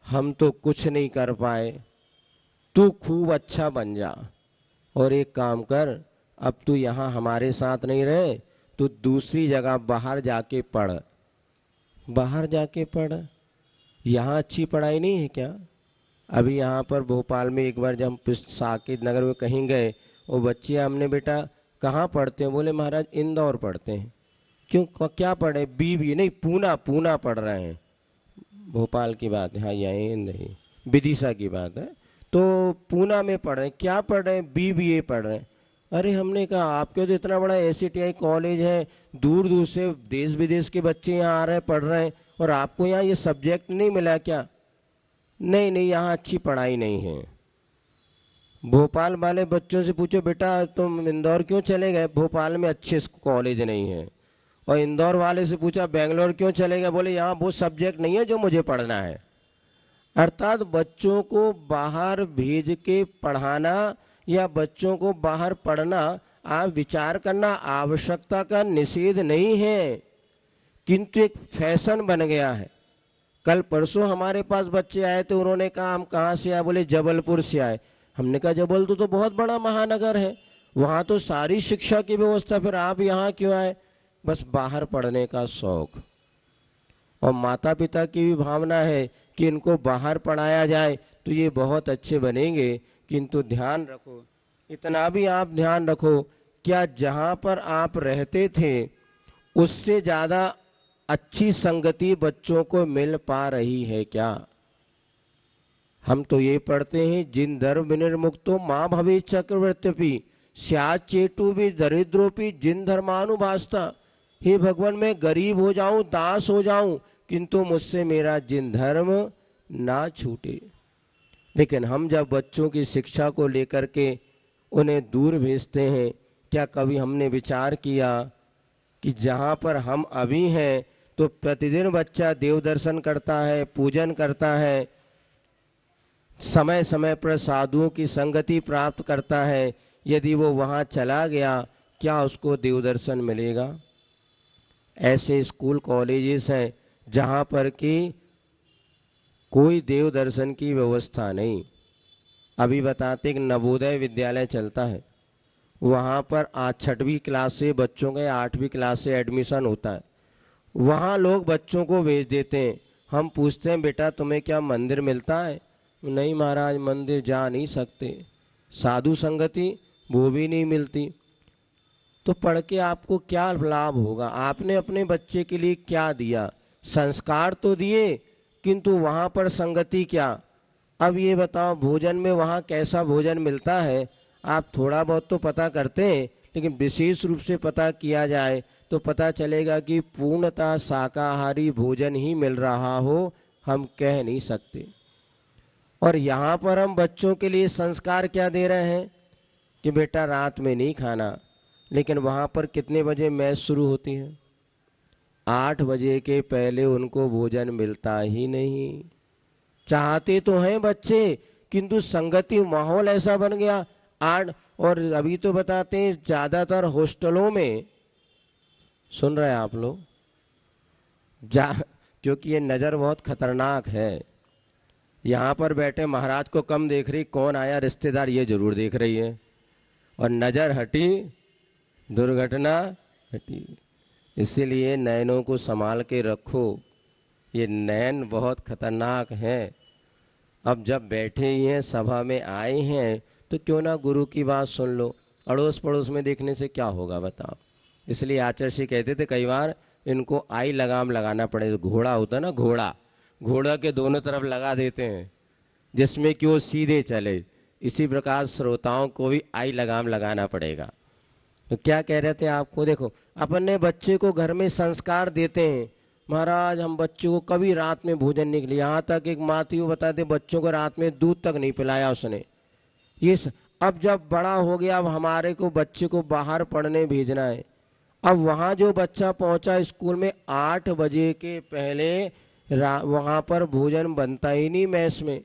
हम तो कुछ नहीं कर पाए, तू खूब अच्छा बन जा और एक काम कर, अब तू यहाँ हमारे साथ नहीं रहे, तू दूसरी जगह बाहर जाके पढ़। बाहर जाके पढ़, यहाँ अच्छी पढ़ाई नहीं है क्या? अभी यहाँ पर भोपाल में एक बार जब हम साकेत नगर में कहीं गए, वो बच्चे हमने बेटा कहाँ पढ़ते हैं? बोले महाराज इंदौर पढ़ते हैं। क्यों, क्या पढ़े? बीबी नहीं, पूना पढ़ रहे हैं। भोपाल की बात है, हाँ यही नहीं, विदिशा की बात है। तो पूना में पढ़ रहे हैं। क्या पढ़ रहे हैं? BBA पढ़ रहे हैं। अरे हमने कहा आपके तो इतना बड़ा ACTI कॉलेज है, दूर दूर से देश विदेश के बच्चे यहाँ आ रहे हैं, पढ़ रहे हैं, और आपको यहाँ ये सब्जेक्ट नहीं मिला क्या? नहीं यहाँ अच्छी पढ़ाई नहीं है। भोपाल वाले बच्चों से पूछो बेटा तुम इंदौर क्यों चले गए? भोपाल में अच्छे कॉलेज नहीं है। और इंदौर वाले से पूछा बेंगलोर क्यों चले गए? बोले यहाँ वो सब्जेक्ट नहीं है जो मुझे पढ़ना है। अर्थात बच्चों को बाहर भेज के पढ़ाना या बच्चों को बाहर पढ़ना, आप विचार करना, आवश्यकता का निषेध नहीं है, किंतु एक फैशन बन गया है। कल परसों हमारे पास बच्चे आए थे, उन्होंने कहा हम कहाँ से आए, बोले जबलपुर से आए। हमने कहा जबलपुर तो बहुत बड़ा महानगर है, वहाँ तो सारी शिक्षा की व्यवस्था, फिर आप यहाँ क्यों आए? बस बाहर पढ़ने का शौक। और माता पिता की भी भावना है कि इनको बाहर पढ़ाया जाए तो ये बहुत अच्छे बनेंगे, किंतु ध्यान रखो, इतना भी आप ध्यान रखो, क्या जहाँ पर आप रहते थे उससे ज़्यादा अच्छी संगति बच्चों को मिल पा रही है क्या? हम तो ये पढ़ते हैं, जिन धर्म विनिर्मुक्तो माँ भवे चक्रवर्त्यपि स्यात् चेटु भी दरिद्रोपि जिन धर्मानुभास्ता। हे भगवान, मैं गरीब हो जाऊं, दास हो जाऊं, किंतु मुझसे मेरा जिन धर्म ना छूटे। लेकिन हम जब बच्चों की शिक्षा को लेकर के उन्हें दूर भेजते हैं, क्या कभी हमने विचार किया कि जहाँ पर हम अभी हैं तो प्रतिदिन बच्चा देव दर्शन करता है, पूजन करता है, समय समय पर साधुओं की संगति प्राप्त करता है, यदि वो वहाँ चला गया क्या उसको देव दर्शन मिलेगा? ऐसे स्कूल कॉलेजेस हैं जहाँ पर कि कोई देव दर्शन की व्यवस्था नहीं। अभी बताते कि नवोदय विद्यालय चलता है, वहाँ पर आज 6वीं क्लास से बच्चों के 8वीं क्लास से एडमिशन होता है, वहाँ लोग बच्चों को भेज देते हैं। हम पूछते हैं बेटा तुम्हें क्या मंदिर मिलता है? नहीं महाराज, मंदिर जा नहीं सकते, साधु संगति वो भी नहीं मिलती। तो पढ़ के आपको क्या लाभ होगा? आपने अपने बच्चे के लिए क्या दिया? संस्कार तो दिए, किंतु वहाँ पर संगति क्या? अब ये बताओ, भोजन में वहाँ कैसा भोजन मिलता है? आप थोड़ा बहुत तो पता करते हैं, लेकिन विशेष रूप से पता किया जाए तो पता चलेगा कि पूर्णतः शाकाहारी भोजन ही मिल रहा हो, हम कह नहीं सकते। और यहाँ पर हम बच्चों के लिए संस्कार क्या दे रहे हैं कि बेटा रात में नहीं खाना, लेकिन वहाँ पर कितने बजे मैच शुरू होती है? 8 बजे के पहले उनको भोजन मिलता ही नहीं। चाहते तो हैं बच्चे, किंतु संगति माहौल ऐसा बन गया 8। और अभी तो बताते हैं ज़्यादातर हॉस्टलों में, सुन रहे हैं आप लोग, क्योंकि ये नज़र बहुत खतरनाक है। यहाँ पर बैठे महाराज को कम देख रही, कौन आया रिश्तेदार ये जरूर देख रही है, और नज़र हटी दुर्घटना घटी। इसीलिए नैनों को संभाल के रखो, ये नैन बहुत खतरनाक हैं। अब जब बैठे ही हैं, सभा में आए हैं, तो क्यों ना गुरु की बात सुन लो। अड़ोस पड़ोस में देखने से क्या होगा बताओ? इसलिए आचार्य कहते थे कई बार इनको आई लगाम लगाना पड़े। घोड़ा होता ना, घोड़ा के दोनों तरफ लगा देते हैं जिसमें कि वो सीधे चले। इसी प्रकार श्रोताओं को भी आई लगाम लगाना पड़ेगा। तो क्या कह रहे थे आपको? देखो, अपने बच्चे को घर में संस्कार देते हैं, महाराज हम बच्चों को कभी रात में भोजन नहीं खिलाया। यहाँ तक एक माँ थी, वो बताते बच्चों को रात में दूध तक नहीं पिलाया उसने। अब जब बड़ा हो गया, अब हमारे को बच्चे को बाहर पढ़ने भेजना है। अब वहाँ जो बच्चा पहुँचा स्कूल में 8 बजे के पहले वहाँ पर भोजन बनता ही नहीं मैस में।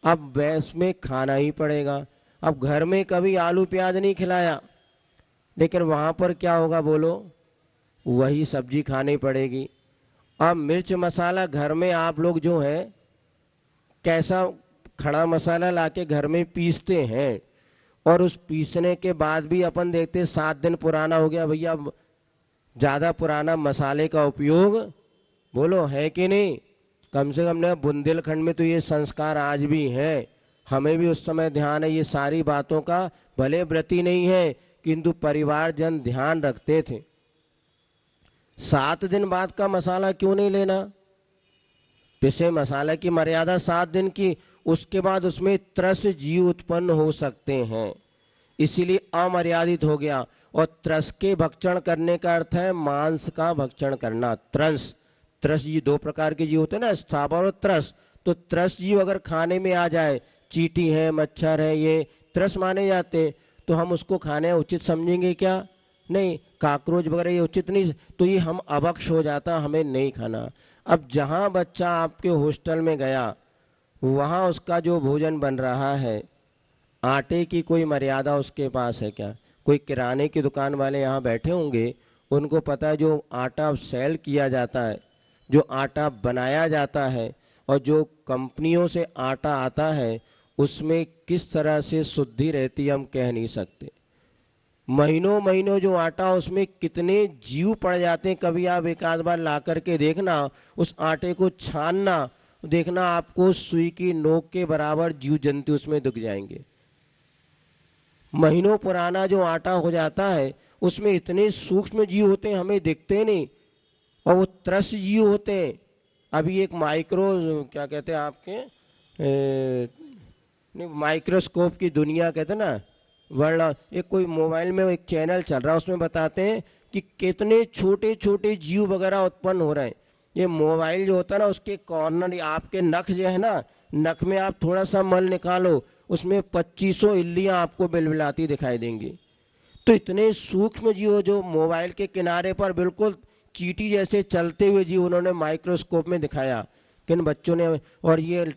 अब मैस में खाना ही पड़ेगा। अब घर में कभी आलू प्याज नहीं खिलाया, लेकिन वहाँ पर क्या होगा बोलो? वही सब्जी खानी पड़ेगी। अब मिर्च मसाला घर में आप लोग जो है कैसा खड़ा मसाला लाके घर में पीसते हैं, और उस पीसने के बाद भी अपन देखते 7 दिन पुराना हो गया। भैया ज़्यादा पुराना मसाले का उपयोग बोलो है कि नहीं? कम से कम ना बुंदेलखंड में तो ये संस्कार आज भी है। हमें भी उस समय ध्यान है ये सारी बातों का, भले व्रती नहीं है किंतु परिवारजन ध्यान रखते थे। 7 दिन बाद का मसाला क्यों नहीं लेना? पिसे मसाले की मर्यादा 7 दिन की, उसके बाद उसमें त्रस जीव उत्पन्न हो सकते हैं, इसीलिए अमर्यादित हो गया। और त्रस के भक्षण करने का अर्थ है मांस का भक्षण करना। त्रस जीव 2 प्रकार के जीव होते हैं ना, स्थावर और त्रस। तो त्रस जीव अगर खाने में आ जाए, चींटी है, मच्छर है, ये त्रस माने जाते हैं, तो हम उसको खाने उचित समझेंगे क्या? नहीं। काकरोच वगैरह ये उचित नहीं, तो ये हम अभक्ष हो जाता, हमें नहीं खाना। अब जहाँ बच्चा आपके हॉस्टल में गया, वहाँ उसका जो भोजन बन रहा है, आटे की कोई मर्यादा उसके पास है क्या? कोई किराने की दुकान वाले यहाँ बैठे होंगे, उनको पता है जो आटा सेल किया जाता है, जो आटा बनाया जाता है और जो कंपनियों से आटा आता है उसमें किस तरह से शुद्धि रहती है हम कह नहीं सकते। महीनों महीनों जो आटा उसमें कितने जीव पड़ जाते हैं। कभी आप एक आध बार ला करके देखना, उस आटे को छानना, देखना आपको सुई की नोक के बराबर जीव जंतु उसमें दिख जाएंगे। महीनों पुराना जो आटा हो जाता है उसमें इतने सूक्ष्म जीव होते हैं हमें दिखते नहीं, और वो त्रस्त जीव होते हैं। अभी एक माइक्रो क्या कहते हैं आपके माइक्रोस्कोप की दुनिया कहते हैं ना, वर्ल्ड, एक कोई मोबाइल में एक चैनल चल रहा है उसमें बताते हैं कि कितने छोटे छोटे जीव वगैरह उत्पन्न हो रहे हैं। ये मोबाइल जो होता है ना उसके कॉर्नर, आपके नख जो है ना, नख में आप थोड़ा सा मल निकालो, उसमें 2500 इल्लियाँ आपको बिलबिलाती दिखाई देंगी। तो इतने सूक्ष्म जीव जो मोबाइल के किनारे पर बिल्कुल चींटी जैसे चलते हुए जीव उन्होंने माइक्रोस्कोप में दिखाया किन बच्चों ने। और ये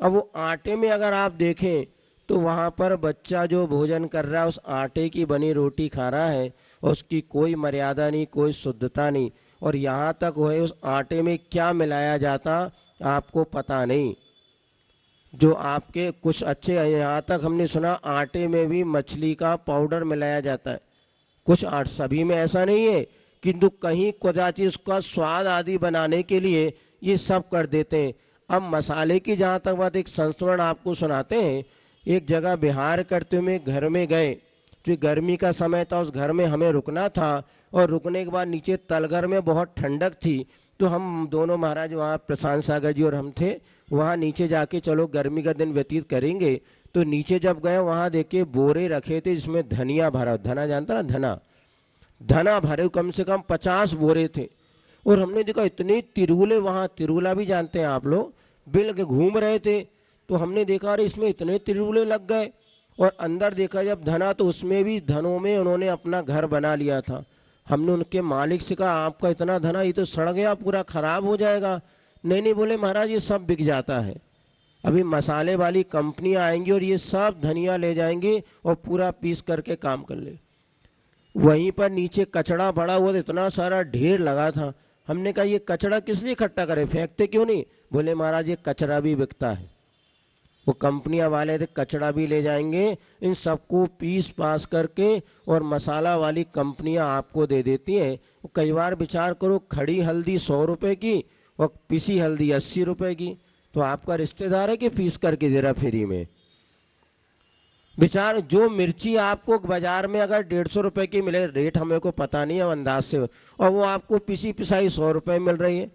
अब वो आटे में अगर आप देखें तो वहाँ पर बच्चा जो भोजन कर रहा है उस आटे की बनी रोटी खा रहा है, और उसकी कोई मर्यादा नहीं, कोई शुद्धता नहीं, और यहाँ तक वो है उस आटे में क्या मिलाया जाता आपको पता नहीं। जो आपके कुछ अच्छे, यहाँ तक हमने सुना आटे में भी मछली का पाउडर मिलाया जाता है। कुछ सभी में ऐसा नहीं है, किंतु कहीं कदाचित उसका स्वाद आदि बनाने के लिए ये सब कर देते हैं। अब मसाले की जहाँ तक बात, एक संस्मरण आपको सुनाते हैं। एक जगह बिहार करते हुए घर में गए, जो गर्मी का समय था, उस घर में हमें रुकना था, और रुकने के बाद नीचे तलघर में बहुत ठंडक थी, तो हम दोनों महाराज वहाँ प्रशांत सागर जी और हम थे, वहाँ नीचे जाके चलो गर्मी का दिन व्यतीत करेंगे। तो नीचे जब गए वहाँ देखे बोरे रखे थे जिसमें धनिया भरा, धना जानता ना, धना धना भरे कम से कम 50 बोरे थे। और हमने देखा इतने तिरुले, वहाँ तिरुला भी जानते हैं आप लोग, बिल के घूम रहे थे। तो हमने देखा अरे इसमें इतने तिरुले लग गए। और अंदर देखा जब धना, तो उसमें भी धनों में उन्होंने अपना घर बना लिया था। हमने उनके मालिक से कहा आपका इतना धना, ये तो सड़ गया, पूरा खराब हो जाएगा। नहीं, बोले महाराज ये सब बिक जाता है, अभी मसाले वाली कंपनियां आएंगी और ये सब धनिया ले जाएंगे और पूरा पीस करके काम कर ले। वहीं पर नीचे कचड़ा पड़ा हुआ, इतना सारा ढेर लगा था। हमने कहा ये कचड़ा किस लिए इकट्ठा करे, फेंकते क्यों नहीं? बोले महाराज ये कचरा भी बिकता है, वो कंपनियां वाले थे कचड़ा भी ले जाएंगे, इन सबको पीस पास करके और मसाला वाली कंपनियां आपको दे देती हैं। कई बार विचार करो, खड़ी हल्दी 100 रुपए की और पिसी हल्दी 80 रुपए की, तो आपका रिश्तेदार है कि पीस करके दे रहा फ्री में? विचार, जो मिर्ची आपको बाजार में अगर 150 रुपए की मिले, रेट हमें को पता नहीं है अंदाज से, और वो आपको पिसी पिसाई 100 रुपए मिल रही है।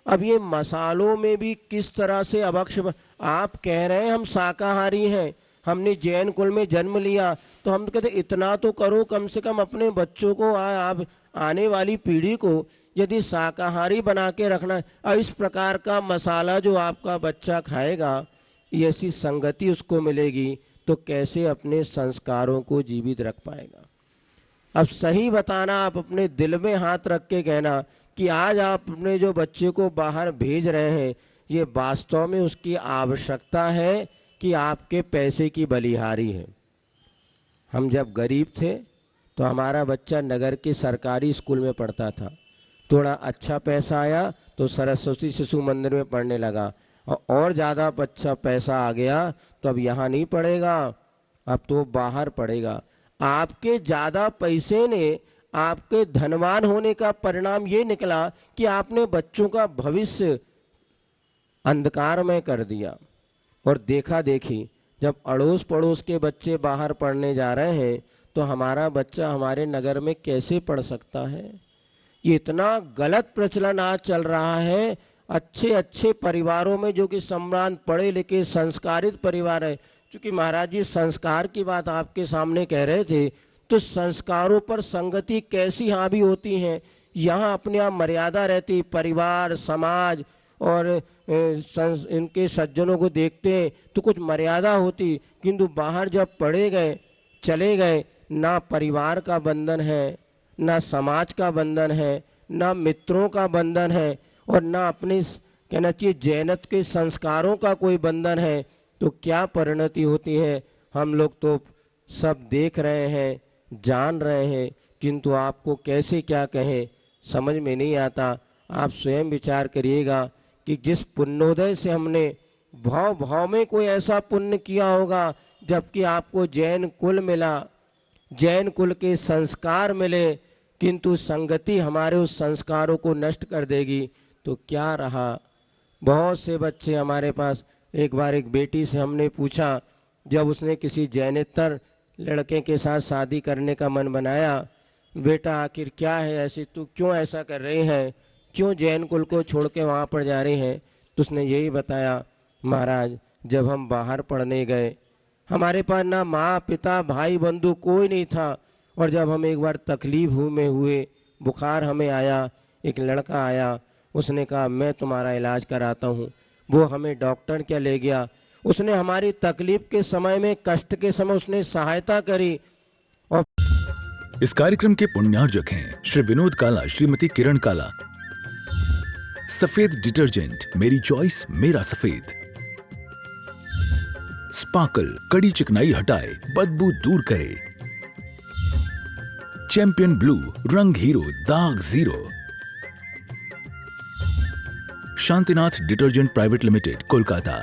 अब ये मसालों में भी किस तरह से अभक्ष, आप कह रहे हैं हम शाकाहारी हैं, हमने जैन कुल में जन्म लिया, तो हम कहते इतना तो करो कम से कम अपने बच्चों को, आप आने वाली पीढ़ी को यदि शाकाहारी बना के रखना है। अब इस प्रकार का मसाला जो आपका बच्चा खाएगा, ऐसी संगति उसको मिलेगी तो कैसे अपने संस्कारों को जीवित रख पाएगा? अब सही बताना, आप अपने दिल में हाथ रख के कहना कि आज आप अपने जो बच्चे को बाहर भेज रहे हैं, ये वास्तव में उसकी आवश्यकता है कि आपके पैसे की बलिहारी है। हम जब गरीब थे तो हमारा बच्चा नगर के सरकारी स्कूल में पढ़ता था, थोड़ा अच्छा पैसा आया तो सरस्वती शिशु मंदिर में पढ़ने लगा, और ज़्यादा अच्छा पैसा आ गया तो अब यहाँ नहीं पढ़ेगा, अब तो बाहर पढ़ेगा। आपके ज़्यादा पैसे ने आपके धनवान होने का परिणाम ये निकला कि आपने बच्चों का भविष्य अंधकार में कर दिया। और देखा देखी, जब अड़ोस पड़ोस के बच्चे बाहर पढ़ने जा रहे हैं तो हमारा बच्चा हमारे नगर में कैसे पढ़ सकता है? ये इतना गलत प्रचलन आज चल रहा है। अच्छे अच्छे परिवारों में, जो कि सम्रांत पढ़े लिखे संस्कारित परिवार है, क्योंकि महाराज जी संस्कार की बात आपके सामने कह रहे थे, तो संस्कारों पर संगति कैसी हावी होती है। यहाँ अपने आप मर्यादा रहती, परिवार समाज और इनके सज्जनों को देखते हैं तो कुछ मर्यादा होती, किंतु बाहर जब पढ़े गए चले गए, ना परिवार का बंधन है, ना समाज का बंधन है, ना मित्रों का बंधन है, और ना अपने कहना चाहिए जैनत के संस्कारों का कोई बंधन है, तो क्या परिणति होती है? हम लोग तो सब देख रहे हैं, जान रहे हैं, किंतु आपको कैसे क्या कहें समझ में नहीं आता। आप स्वयं विचार करिएगा कि जिस पुण्योदय से हमने भाव भाव में कोई ऐसा पुण्य किया होगा, जबकि आपको जैन कुल मिला, जैन कुल के संस्कार मिले, किंतु संगति हमारे उस संस्कारों को नष्ट कर देगी तो क्या रहा। बहुत से बच्चे हमारे पास, एक बार एक बेटी से हमने पूछा, जब उसने किसी जैनेतर लड़के के साथ शादी करने का मन बनाया, बेटा आखिर क्या है ऐसे, तू क्यों ऐसा कर रही है, क्यों जैन कुल को छोड़ के वहाँ पर जा रही हैं। तो उसने यही बताया, महाराज जब हम बाहर पढ़ने गए, हमारे पास ना माँ पिता भाई बंधु कोई नहीं था, और जब हम एक बार तकलीफ में हुए, बुखार हमें आया, एक लड़का आया, उसने कहा मैं तुम्हारा इलाज कराता हूँ। वो हमें डॉक्टर क्या ले गया, उसने हमारी तकलीफ के समय में, कष्ट के समय उसने सहायता करी। और इस कार्यक्रम के पुण्यार्जक हैं श्री विनोद काला, श्रीमती किरण काला। सफेद डिटर्जेंट, मेरी चॉइस मेरा सफेद। स्पार्कल, कड़ी चिकनाई हटाए, बदबू दूर करे। चैंपियन ब्लू, रंग हीरो, दाग zero. Shantinath detergent private limited, Kolkata.